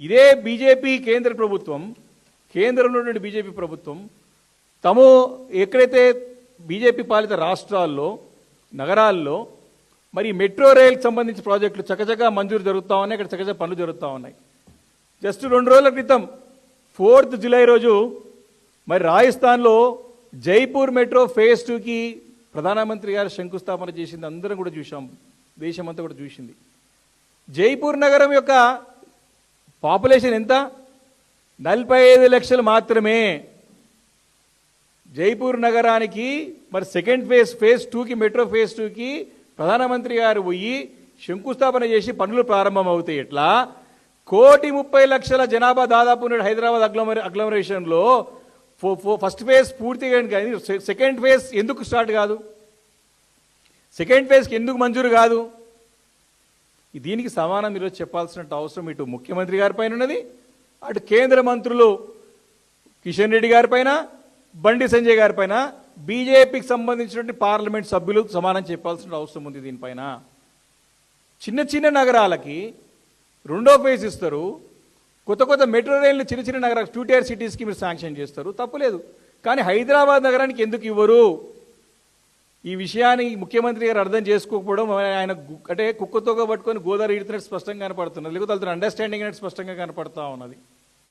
ఇదే బీజేపీ కేంద్ర ప్రభుత్వం, కేంద్రంలో ఉన్నటువంటి బీజేపీ ప్రభుత్వం తాము ఎక్కడైతే బీజేపీ పాలిత రాష్ట్రాల్లో నగరాల్లో మరి మెట్రో రైలుకి సంబంధించిన ప్రాజెక్టులు చకచకా మంజూరు జరుగుతూ ఉన్నాయి, ఇక్కడ చకచకా పనులు జరుగుతూ ఉన్నాయి. జస్ట్ 2 రోజుల క్రితం 4th జూలై రోజు మరి రాజస్థాన్లో జైపూర్ మెట్రో ఫేజ్ 2కి ప్రధానమంత్రి గారు శంకుస్థాపన చేసింది అందరం కూడా చూసాం, దేశమంతా కూడా చూసింది. జైపూర్ నగరం యొక్క పాపులేషన్ ఎంత? 45 లక్షలు మాత్రమే. జైపూర్ నగరానికి మరి సెకండ్ ఫేజ్ 2కి మెట్రో ఫేజ్ 2కి ప్రధానమంత్రి గారు పోయి శంకుస్థాపన చేసి పనులు ప్రారంభం అవుతాయి. ఎట్లా 1,30,00,000 జనాభా దాదాపు హైదరాబాద్ అగ్లమరేషన్లో ఫస్ట్ ఫేజ్ పూర్తిగా కానీ సెకండ్ ఫేజ్ ఎందుకు స్టార్ట్ కాదు? సెకండ్ ఫేజ్కి ఎందుకు మంజూరు కాదు? దీనికి సమానం ఈరోజు చెప్పాల్సిన అవసరం ఇటు ముఖ్యమంత్రి గారి పైన ఉన్నది, అటు కేంద్ర మంత్రులు కిషన్ రెడ్డి గారి పైన, బండి సంజయ్ గారి పైన, బీజేపీకి సంబంధించినటువంటి పార్లమెంట్ సభ్యులు సమానం చెప్పాల్సిన అవసరం ఉంది. దీనిపైన చిన్న చిన్న నగరాలకి 2వ ఫేజ్ ఇస్తారు, కొత్త మెట్రో రైళ్లు చిన్న చిన్న నగరాలు 2 tier సిటీస్కి మీరు శాంక్షన్ చేస్తారు, తప్పులేదు. కానీ హైదరాబాద్ నగరానికి ఎందుకు ఇవ్వరు? ఈ విషయాన్ని ముఖ్యమంత్రి గారు అర్థం చేసుకోకపోవడం, ఆయన అంటే కుక్కతోగా పట్టుకొని గోదావరి ఈడుతున్నట్టు స్పష్టంగా కనపడుతున్నది, లేకపోతే అండర్స్టాండింగ్ అనేది స్పష్టంగా కనపడతా ఉన్నది.